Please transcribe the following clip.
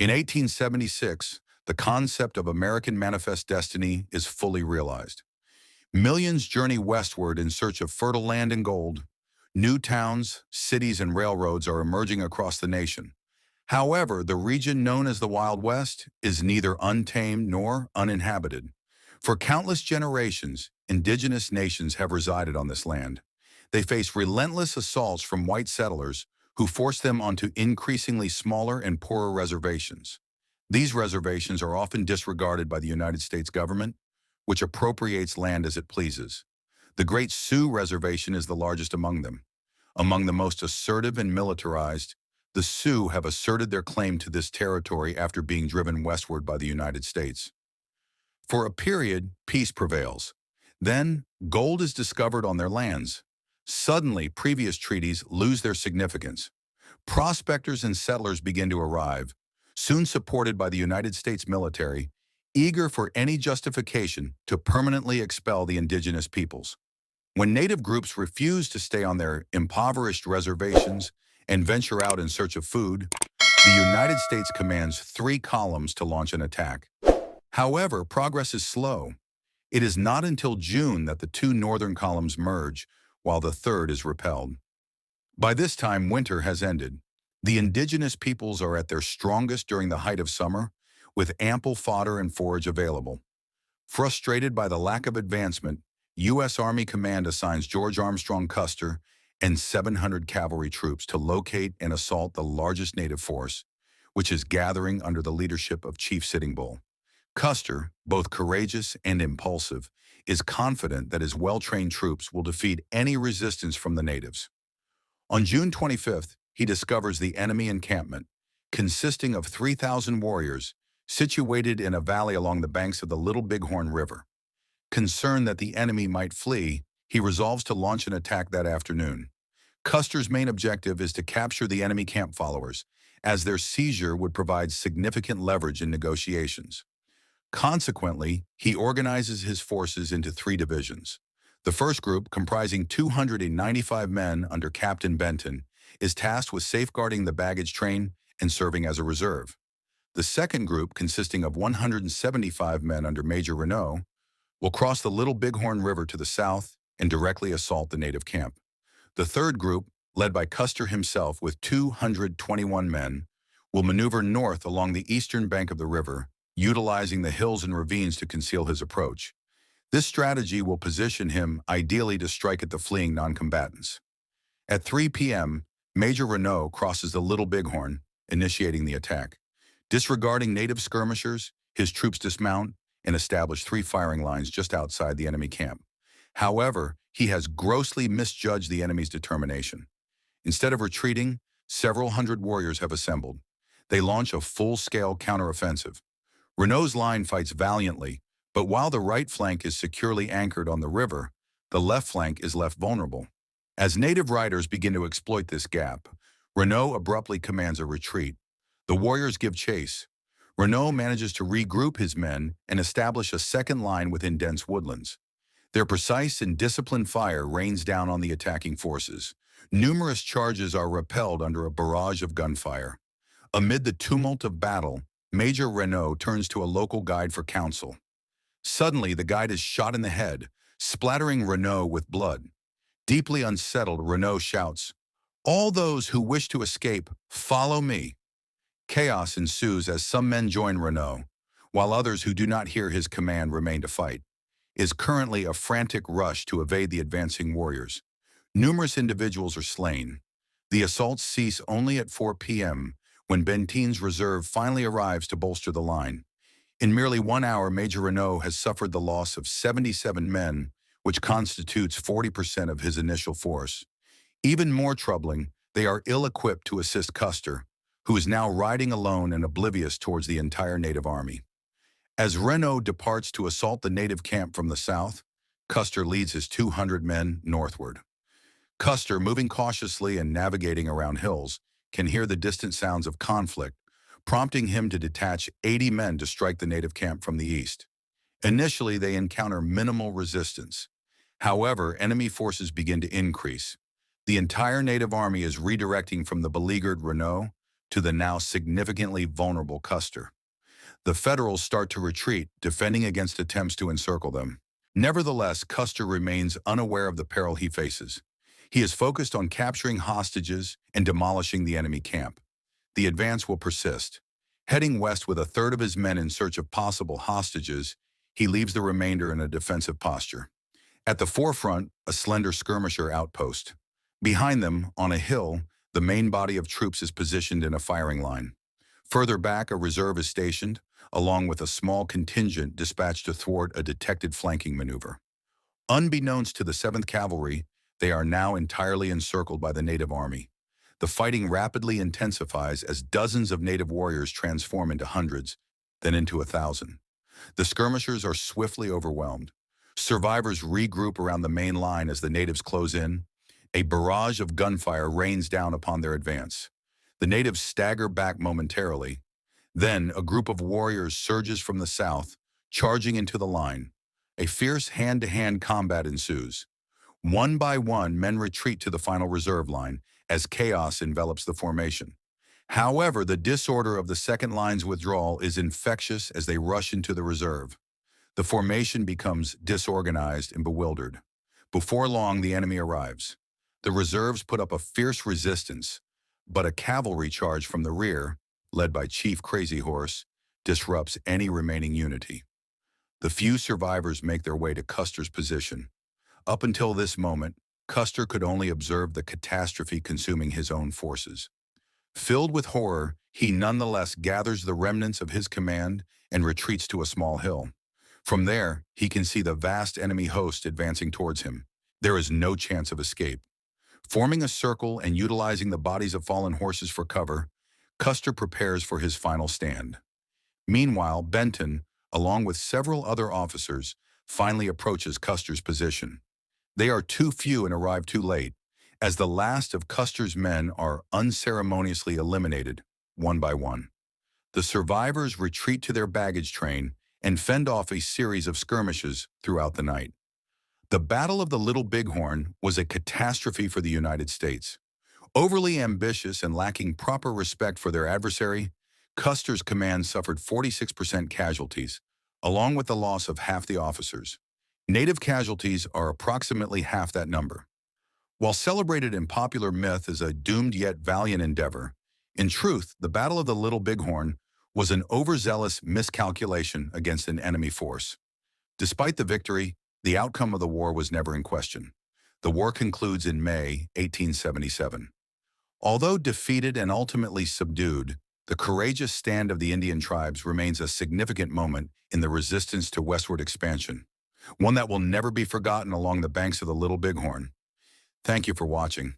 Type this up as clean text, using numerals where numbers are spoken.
In 1876, the concept of American Manifest Destiny is fully realized. Millions journey westward in search of fertile land and gold. New towns, cities, and railroads are emerging across the nation. However, the region known as the Wild West is neither untamed nor uninhabited. For countless generations, indigenous nations have resided on this land. They face relentless assaults from white settlers who force them onto increasingly smaller and poorer reservations. These reservations are often disregarded by the United States government, which appropriates land as it pleases. The Great Sioux Reservation is the largest among them. Among the most assertive and militarized, the Sioux have asserted their claim to this territory after being driven westward by the United States. For a period, peace prevails. Then, gold is discovered on their lands. Suddenly, previous treaties lose their significance. Prospectors and settlers begin to arrive, soon supported by the United States military, eager for any justification to permanently expel the indigenous peoples. When native groups refuse to stay on their impoverished reservations and venture out in search of food, the United States commands 3 columns to launch an attack. However, progress is slow. It is not until June that the 2 northern columns merge, while the third is repelled. By this time, winter has ended. The indigenous peoples are at their strongest during the height of summer, with ample fodder and forage available. Frustrated by the lack of advancement, U.S. Army Command assigns George Armstrong Custer and 700 cavalry troops to locate and assault the largest native force, which is gathering under the leadership of Chief Sitting Bull. Custer, both courageous and impulsive, is confident that his well-trained troops will defeat any resistance from the natives. On June 25th, he discovers the enemy encampment, consisting of 3,000 warriors, situated in a valley along the banks of the Little Bighorn River. Concerned that the enemy might flee, he resolves to launch an attack that afternoon. Custer's main objective is to capture the enemy camp followers, as their seizure would provide significant leverage in negotiations. Consequently, he organizes his forces into 3 divisions. The first group, comprising 295 men under Captain Benton, is tasked with safeguarding the baggage train and serving as a reserve. The second group, consisting of 175 men under Major Renault, will cross the Little Bighorn River to the south and directly assault the native camp. The third group, led by Custer himself with 221 men, will maneuver north along the eastern bank of the river, utilizing the hills and ravines to conceal his approach. This strategy will position him ideally to strike at the fleeing noncombatants. At 3 p.m., Major Renault crosses the Little Bighorn, initiating the attack. Disregarding native skirmishers, his troops dismount and establish 3 firing lines just outside the enemy camp. However, he has grossly misjudged the enemy's determination. Instead of retreating, several hundred warriors have assembled. They launch a full-scale counteroffensive. Renault's line fights valiantly, but while the right flank is securely anchored on the river, the left flank is left vulnerable. As native riders begin to exploit this gap, Renault abruptly commands a retreat. The warriors give chase. Renault manages to regroup his men and establish a second line within dense woodlands. Their precise and disciplined fire rains down on the attacking forces. Numerous charges are repelled under a barrage of gunfire. Amid the tumult of battle, Major Renault turns to a local guide for counsel. Suddenly, the guide is shot in the head, splattering Renault with blood. Deeply unsettled, Renault shouts, "All those who wish to escape, follow me." Chaos ensues as some men join Renault, while others who do not hear his command remain to fight. It is currently a frantic rush to evade the advancing warriors. Numerous individuals are slain. The assaults cease only at 4 p.m., when Bentin's reserve finally arrives to bolster the line. In merely 1 hour, Major Renault has suffered the loss of 77 men, which constitutes 40% of his initial force. Even more troubling, they are ill-equipped to assist Custer, who is now riding alone and oblivious towards the entire native army. As Renault departs to assault the native camp from the south, Custer leads his 200 men northward. Custer, moving cautiously and navigating around hills, can hear the distant sounds of conflict, prompting him to detach 80 men to strike the native camp from the east. Initially, they encounter minimal resistance. However, enemy forces begin to increase. The entire native army is redirecting from the beleaguered Renault to the now significantly vulnerable Custer. The Federals start to retreat, defending against attempts to encircle them. Nevertheless, Custer remains unaware of the peril he faces. He is focused on capturing hostages and demolishing the enemy camp. The advance will persist. Heading west with a third of his men in search of possible hostages, he leaves the remainder in a defensive posture. At the forefront, a slender skirmisher outpost. Behind them, on a hill, the main body of troops is positioned in a firing line. Further back, a reserve is stationed, along with a small contingent dispatched to thwart a detected flanking maneuver. Unbeknownst to the 7th Cavalry, they are now entirely encircled by the native army. The fighting rapidly intensifies as dozens of native warriors transform into hundreds, then into 1,000. The skirmishers are swiftly overwhelmed. Survivors regroup around the main line as the natives close in. A barrage of gunfire rains down upon their advance. The natives stagger back momentarily. Then, a group of warriors surges from the south, charging into the line. A fierce hand-to-hand combat ensues. One by one, men retreat to the final reserve line as chaos envelops the formation. However, the disorder of the second line's withdrawal is infectious as they rush into the reserve. The formation becomes disorganized and bewildered. Before long, the enemy arrives. The reserves put up a fierce resistance, but a cavalry charge from the rear, led by Chief Crazy Horse, disrupts any remaining unity. The few survivors make their way to Custer's position. Up until this moment, Custer could only observe the catastrophe consuming his own forces. Filled with horror, he nonetheless gathers the remnants of his command and retreats to a small hill. From there, he can see the vast enemy host advancing towards him. There is no chance of escape. Forming a circle and utilizing the bodies of fallen horses for cover, Custer prepares for his final stand. Meanwhile, Benton, along with several other officers, finally approaches Custer's position. They are too few and arrive too late, as the last of Custer's men are unceremoniously eliminated, one by one. The survivors retreat to their baggage train and fend off a series of skirmishes throughout the night. The Battle of the Little Bighorn was a catastrophe for the United States. Overly ambitious and lacking proper respect for their adversary, Custer's command suffered 46% casualties, along with the loss of half the officers. Native casualties are approximately half that number. While celebrated in popular myth as a doomed yet valiant endeavor, in truth, the Battle of the Little Bighorn was an overzealous miscalculation against an enemy force. Despite the victory, the outcome of the war was never in question. The war concludes in May 1877. Although defeated and ultimately subdued, the courageous stand of the Indian tribes remains a significant moment in the resistance to westward expansion, one that will never be forgotten along the banks of the Little Bighorn. Thank you for watching.